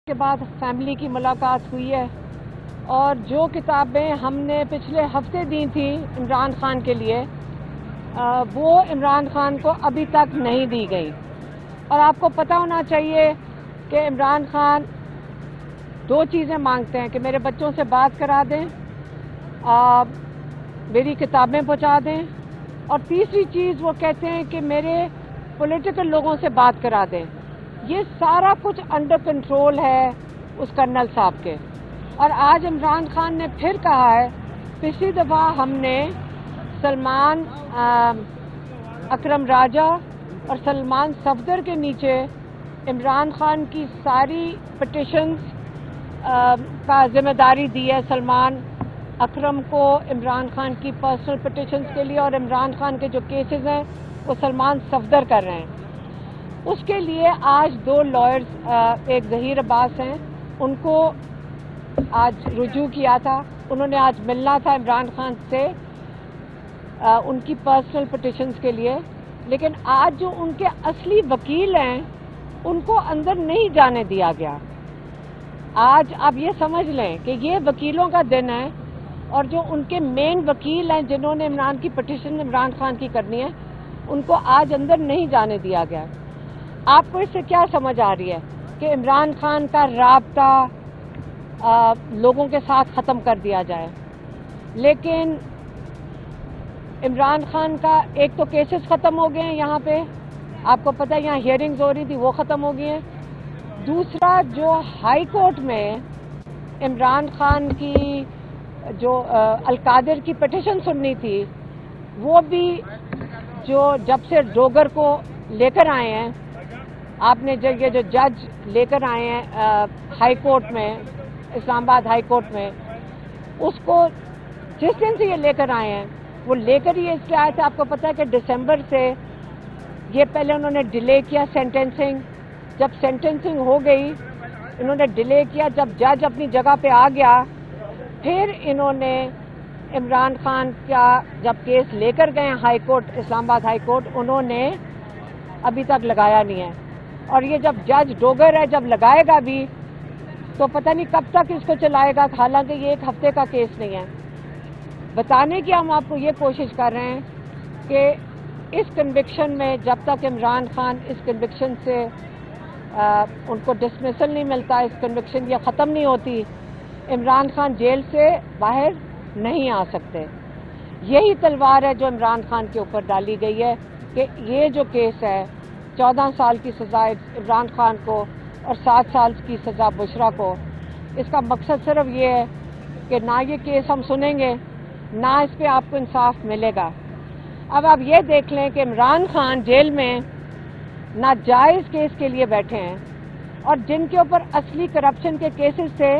کے بعد فیملی کی ملاقات ہوئی ہے اور جو کتابیں ہم نے پچھلے ہفتے دی تھیں عمران خان کے لیے وہ عمران خان کو ابھی تک نہیں دی گئی. اور آپ کو پتہ ہونا چاہیے کہ عمران خان دو چیزیں مانگتے ہیں کہ میرے بچوں سے بات کرا دیں, میری کتابیں پہنچا دیں, اور تیسری چیز وہ کہتے ہیں کہ میرے پولیٹیکل لوگوں سے بات کرا دیں. یہ سارا کچھ انڈر کنٹرول ہے اس کرنل صاحب کے. اور آج عمران خان نے پھر کہا ہے, پچھلی دفعہ ہم نے سلمان اکرم راجہ اور سلمان صفدر کے نیچے عمران خان کی ساری پٹیشنز کا ذمہ داری دی ہے سلمان اکرم کو عمران خان کی پرسنل پٹیشنز کے لیے, اور عمران خان کے جو کیسز ہیں وہ سلمان صفدر کر رہے ہیں. اس کے لیے آج دو لائرز, ایک ظہیر عباس ہیں, ان کو آج رجوع کیا تھا. انہوں نے آج ملنا تھا عمران خان سے ان کی پرسنل پٹیشنز کے لیے, لیکن آج جو ان کے اصلی وکیل ہیں ان کو اندر نہیں جانے دیا گیا. آج آپ یہ سمجھ لیں کہ یہ وکیلوں کا دن ہے, اور جو ان کے مین وکیل ہیں جنہوں نے عمران کی پٹیشن عمران خان کی کرنی ہے ان کو آج اندر نہیں جانے دیا گیا. آپ کو اس سے کیا سمجھ آ رہی ہے کہ عمران خان کا رابطہ لوگوں کے ساتھ ختم کر دیا جائے. لیکن عمران خان کا ایک تو کیسز ختم ہو گئے ہیں, یہاں پہ آپ کو پتہ ہے یہاں ہیئرنگز ہو رہی تھی وہ ختم ہو گئی ہیں. دوسرا جو ہائی کورٹ میں عمران خان کی جو القادر کی پٹیشن سننی تھی وہ بھی جو جب سے ڈوگر کو لے کر آئے ہیں, آپ نے یہ جو جج لے کر آئے ہیں ہائی کورٹ میں, اسلام آباد ہائی کورٹ میں, اس کو جس دن سے یہ لے کر آئے ہیں وہ لے کر ہی اس لیے آئے تھے. آپ کو پتہ ہے کہ دسمبر سے یہ پہلے انہوں نے ڈیلے کیا سینٹینسنگ, جب سینٹینسنگ ہو گئی انہوں نے ڈیلے کیا, جب جج اپنی جگہ پہ آ گیا پھر انہوں نے عمران خان کا جب کیس لے کر گئے ہائی کورٹ, اسلام آباد ہائی کورٹ, انہوں نے ابھی تک لگایا نہیں ہے. اور یہ جب جج ڈوگر ہے جب لگائے گا بھی تو پتہ نہیں کب تک اس کو چلائے گا, حالانکہ یہ ایک ہفتے کا کیس نہیں ہے. بتانے کی ہم آپ کو یہ کوشش کر رہے ہیں کہ اس کنوکشن میں جب تک عمران خان اس کنوکشن سے ان کو ڈسمسل نہیں ملتا, اس کنوکشن یہ ختم نہیں ہوتی, عمران خان جیل سے باہر نہیں آ سکتے. یہی تلوار ہے جو عمران خان کے اوپر ڈالی گئی ہے کہ یہ جو کیس ہے 14 سال کی سزا عمران خان کو اور 7 سال کی سزا بشرا کو, اس کا مقصد صرف یہ ہے کہ نہ یہ کیس ہم سنیں گے نہ اس پہ آپ کو انصاف ملے گا. اب آپ یہ دیکھ لیں کہ عمران خان جیل میں ناجائز کیس کے لیے بیٹھے ہیں, اور جن کے اوپر اصلی کرپشن کے کیسز تھے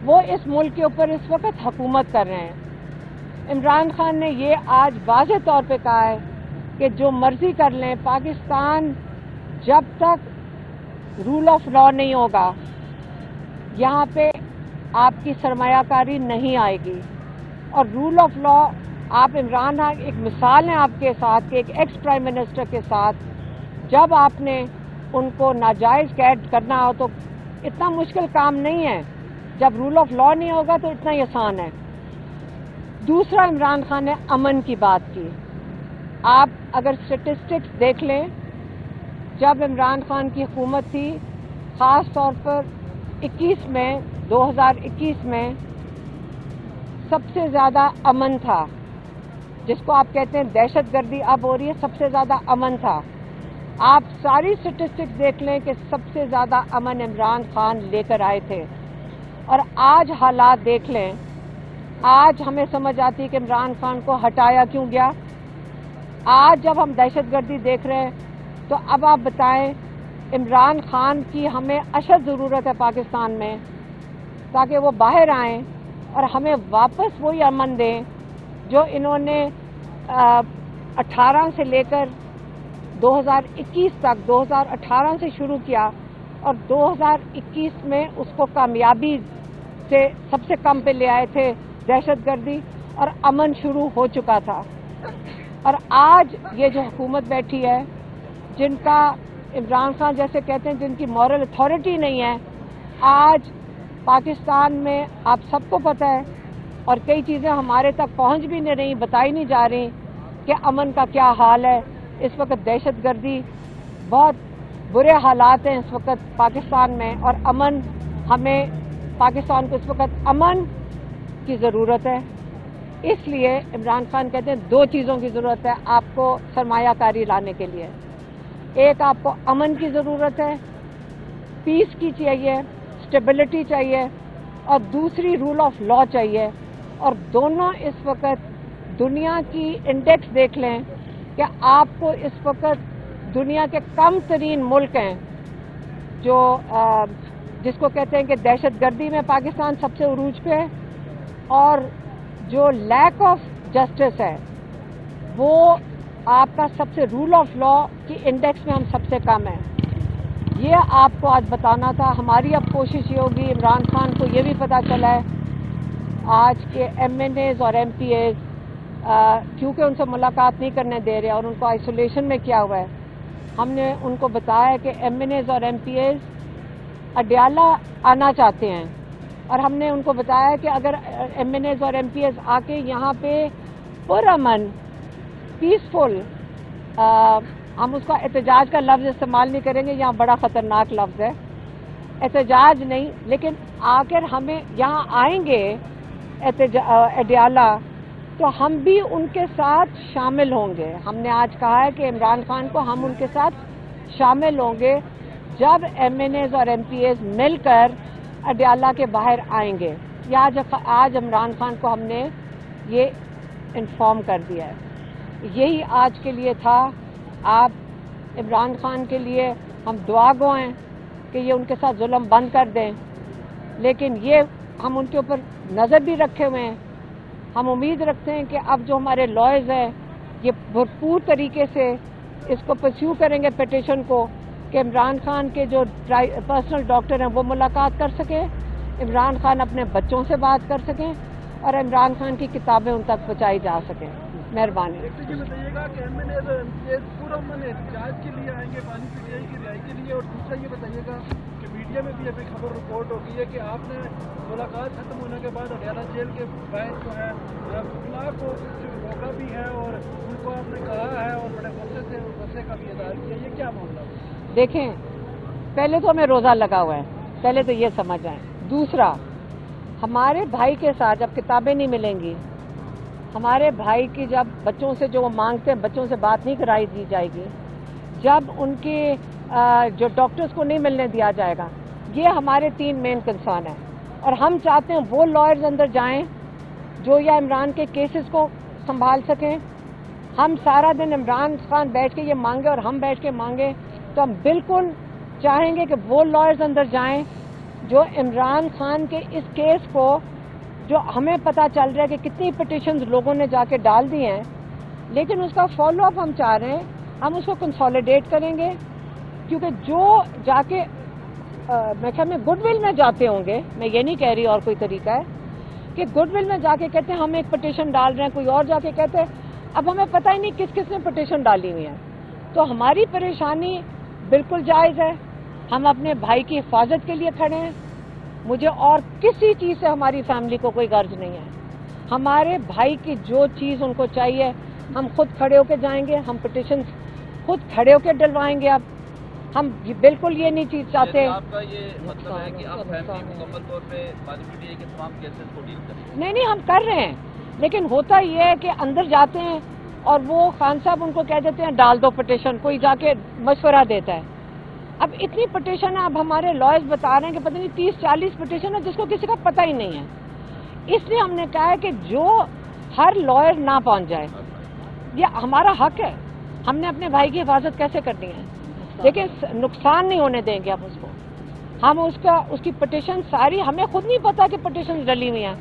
وہ اس ملک کے اوپر اس وقت حکومت کر رہے ہیں. عمران خان نے یہ آج واضح طور پہ کہا ہے کہ جو مرضی کر لیں, پاکستان جب تک رول آف لا نہیں ہوگا یہاں پہ آپ کی سرمایہ کاری نہیں آئے گی. اور رول آف لا آپ عمران ایک مثال ہے آپ کے ساتھ کہ ایک ایکس پرائم منسٹر کے ساتھ جب آپ نے ان کو ناجائز قید کرنا ہو تو اتنا مشکل کام نہیں ہے, جب رول آف لا نہیں ہوگا تو اتنا ہی آسان ہے. دوسرا عمران خان نے امن کی بات کی. آپ اگر اسٹیٹسٹکس دیکھ لیں, جب عمران خان کی حکومت تھی خاص طور پر 2021 میں سب سے زیادہ امن تھا, جس کو آپ کہتے ہیں دہشت گردی اب ہو رہی ہے, سب سے زیادہ امن تھا. آپ ساری اسٹیٹسٹکس دیکھ لیں کہ سب سے زیادہ امن عمران خان لے کر آئے تھے. اور آج حالات دیکھ لیں, آج ہمیں سمجھ آتی ہے کہ عمران خان کو ہٹایا کیوں گیا. آج جب ہم دہشت گردی دیکھ رہے ہیں تو اب آپ بتائیں عمران خان کی ہمیں اشد ضرورت ہے پاکستان میں تاکہ وہ باہر آئیں اور ہمیں واپس وہی امن دیں جو انہوں نے 18 سے لے کر 2021 تک, 2018 سے شروع کیا اور 2021 میں اس کو کامیابی سے سب سے کم پہ لے آئے تھے دہشت گردی, اور امن شروع ہو چکا تھا. اور آج یہ جو حکومت بیٹھی ہے جن کا عمران خان جیسے کہتے ہیں جن کی مورل اتھارٹی نہیں ہے, آج پاکستان میں آپ سب کو پتہ ہے اور کئی چیزیں ہمارے تک پہنچ بھی نہیں رہی، بتائی نہیں جا رہی کہ امن کا کیا حال ہے اس وقت۔ دہشت گردی، بہت برے حالات ہیں اس وقت پاکستان میں، اور امن، ہمیں پاکستان کو اس وقت امن کی ضرورت ہے۔ اس لیے عمران خان کہتے ہیں 2 چیزوں کی ضرورت ہے آپ کو سرمایہ کاری لانے کے لیے۔ ایک آپ کو امن کی ضرورت ہے، پیس کی چاہیے، اسٹیبلٹی چاہیے، اور دوسری رول آف لا چاہیے۔ اور دونوں اس وقت دنیا کی انڈیکس دیکھ لیں کہ آپ کو اس وقت دنیا کے کم ترین ملک ہیں جو جس کو کہتے ہیں کہ دہشت گردی میں پاکستان سب سے عروج پہ ہے، اور جو لیک آف جسٹس ہے وہ آپ کا سب سے رول آف لا کی انڈیکس میں ہم سب سے کم ہیں۔ یہ آپ کو آج بتانا تھا۔ ہماری اب کوشش یہ ہوگی، عمران خان کو یہ بھی پتہ چلا ہے آج کے ایم این ایز اور ایم پی ایز کیونکہ ان سے ملاقات نہیں کرنے دے رہے اور ان کو آئسولیشن میں کیا ہوا ہے، ہم نے ان کو بتایا کہ ایم این ایز اور ایم پی ایز اڈیالہ آنا چاہتے ہیں، اور ہم نے ان کو بتایا کہ اگر ایم این ایز اور ایم پی ایز آ کے یہاں پہ پرامن پیسفل، ہم اس کا احتجاج کا لفظ استعمال نہیں کریں گے، یہاں بڑا خطرناک لفظ ہے، احتجاج نہیں، لیکن آ کر ہمیں یہاں آئیں گے اڈیالہ تو ہم بھی ان کے ساتھ شامل ہوں گے۔ ہم نے آج کہا ہے کہ عمران خان کو ہم ان کے ساتھ شامل ہوں گے جب ایم این ایز اور ایم پی ایز مل کر اڈیالہ کے باہر آئیں گے۔ آج عمران خان کو ہم نے یہ انفارم کر دیا ہے۔ یہی آج کے لیے تھا۔ آپ عمران خان کے لیے ہم دعا گو ہیں کہ یہ ان کے ساتھ ظلم بند کر دیں، لیکن یہ ہم ان کے اوپر نظر بھی رکھے ہوئے ہیں۔ ہم امید رکھتے ہیں کہ اب جو ہمارے لائرز ہیں یہ بھرپور طریقے سے اس کو پرسیو کریں گے پٹیشن کو، کہ عمران خان کے جو پرسنل ڈاکٹر ہیں وہ ملاقات کر سکیں، عمران خان اپنے بچوں سے بات کر سکیں، اور عمران خان کی کتابیں ان تک پہنچائی جا سکیں۔ مہربانی۔ یہ بتائیے گا کہ ایم این اے اور ایم پی ایز پرامن احتجاج کے لیے آئیں گے بانی پی ٹی آئی کی رہائی کے لیے، اور دوسرا یہ بتائیے گا کہ میڈیا میں بھی ابھی خبر رپورٹ ہو گئی ہے کہ آپ نے ملاقات ختم ہونے کے بعد اڈیالہ جیل کے باہر جو ہے خلاف کو روکا بھی ہے اور ان کو آپ نے کہا ہے اور بڑے غصے کا بھی اظہار کیا، یہ کیا معاملہ ہے؟ دیکھیں، پہلے تو ہمیں روزہ لگا ہوا ہے، پہلے تو یہ سمجھ آئیں۔ دوسرا، ہمارے بھائی کے ساتھ جب کتابیں نہیں ملیں گی، ہمارے بھائی کی جب بچوں سے جو وہ مانگتے ہیں بچوں سے بات نہیں کرائی دی جائے گی، جب ان کے جو ڈاکٹرز کو نہیں ملنے دیا جائے گا، یہ ہمارے 3 مین کنسرن ہیں، اور ہم چاہتے ہیں وہ لائرز اندر جائیں جو یا عمران کے کیسز کو سنبھال سکیں۔ ہم سارا دن عمران خان بیٹھ کے یہ مانگے اور ہم بیٹھ کے مانگے تو ہم بالکل چاہیں گے کہ وہ لائرز اندر جائیں جو عمران خان کے اس کیس کو، جو ہمیں پتہ چل رہا ہے کہ کتنی پٹیشنز لوگوں نے جا کے ڈال دی ہیں، لیکن اس کا فالو اپ ہم چاہ رہے ہیں، ہم اس کو کنسالیڈیٹ کریں گے، کیونکہ جو جا کے میں خیال میں گڈ ول میں جاتے ہوں گے، میں یہ نہیں کہہ رہی اور کوئی طریقہ ہے کہ گڈ ول میں جا کے کہتے ہیں ہم ایک پٹیشن ڈال رہے ہیں، کوئی اور جا کے کہتے ہیں، اب ہمیں پتہ ہی نہیں کس کس نے پٹیشن ڈالی ہوئی ہے، تو ہماری پریشانی بالکل جائز ہے، ہم اپنے بھائی کی حفاظت کے لیے کھڑے ہیں، مجھے اور کسی چیز سے ہماری فیملی کو کوئی غرض نہیں ہے، ہمارے بھائی کی جو چیز ان کو چاہیے ہم خود کھڑے ہو کے جائیں گے، ہم پٹیشن خود کھڑے ہو کے ڈلوائیں گے۔ اب ہم بالکل یہ نہیں چیز چاہتے۔ آپ کا یہ مطلب ہے کہ آپ فیملی مکمل طور پہ بانی پی ٹی آئی کے تمام کیسز کو ڈیل کریں؟ نہیں، ہم کر رہے ہیں، لیکن ہوتا یہ ہے کہ اندر جاتے ہیں اور وہ خان صاحب ان کو کہہ دیتے ہیں ڈال دو پٹیشن، کوئی جا کے مشورہ دیتا ہے۔ اب اتنی پٹیشن ہے، اب ہمارے لائرز بتا رہے ہیں کہ پتہ نہیں 30-40 پٹیشن ہے جس کو کسی کا پتہ ہی نہیں ہے، اس لیے ہم نے کہا ہے کہ جو ہر لائر نہ پہنچ جائے، یہ ہمارا حق ہے، ہم نے اپنے بھائی کی حفاظت کیسے کرنی ہے، لیکن نقصان نہیں ہونے دیں گے ہم اس کو، ہم اس کی پٹیشن ساری، ہمیں خود نہیں پتا کہ پٹیشن ڈلی ہوئی ہیں،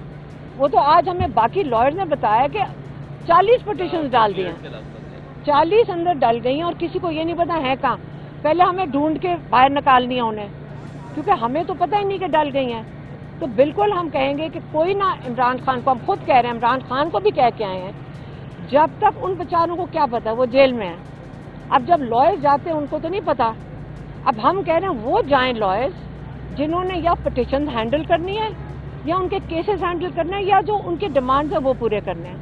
وہ تو آج ہمیں باقی لائر نے بتایا کہ 40 پٹیشن ڈال دی ہیں، 40 اندر ڈل گئی ہیں اور کسی کو یہ نہیں پتا ہے کہاں، پہلے ہمیں ڈھونڈ کے باہر نکالنی ہے انہیں، کیونکہ ہمیں تو پتہ ہی نہیں کہ ڈل گئی ہیں، تو بالکل ہم کہیں گے کہ کوئی نہ، عمران خان کو ہم خود کہہ رہے ہیں، عمران خان کو بھی کہہ کے آئے ہیں، جب تک ان بیچاروں کو کیا پتا، وہ جیل میں ہیں، اب جب لائرز جاتے ہیں ان کو تو نہیں پتا، اب ہم کہہ رہے ہیں وہ جائیں لائرز جنہوں نے یا پٹیشن ہینڈل کرنی ہے یا ان کے کیسز ہینڈل کرنے ہیں یا جو ان کے ڈیمانڈز ہیں وہ پورے کرنے ہیں،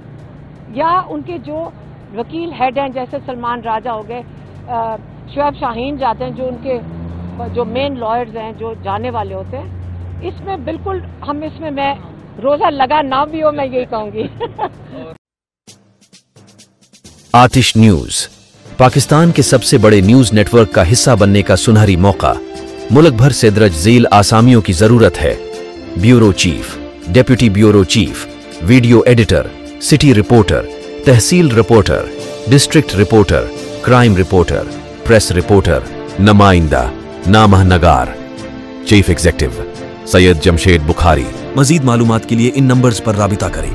یا ان کے جو وکیل ہیڈ ہیں جیسے سلمان راجہ ہو گئے، شعیب شاہین جاتے ہیں جو ان کے جو مین لائرز ہیں جو جانے والے ہوتے ہیں. اس میں بالکل ہم اس میں روزہ لگا نہ بھی ہو میں یہی کہوں گی. آتش نیوز پاکستان کے سب سے بڑے نیوز نیٹ ورک کا حصہ بننے کا سنہری موقع. ملک بھر سے درج ذیل آسامیوں کی ضرورت ہے. Bureau chief, deputy bureau chief, video editor, city reporter, تحصیل reporter, district reporter, crime reporter, press reporter, نمائندہ، نامہ نگار. Chief executive Syed Jamshed Bukhari. مزید معلومات کے لیے ان نمبرز پر رابطہ کریں.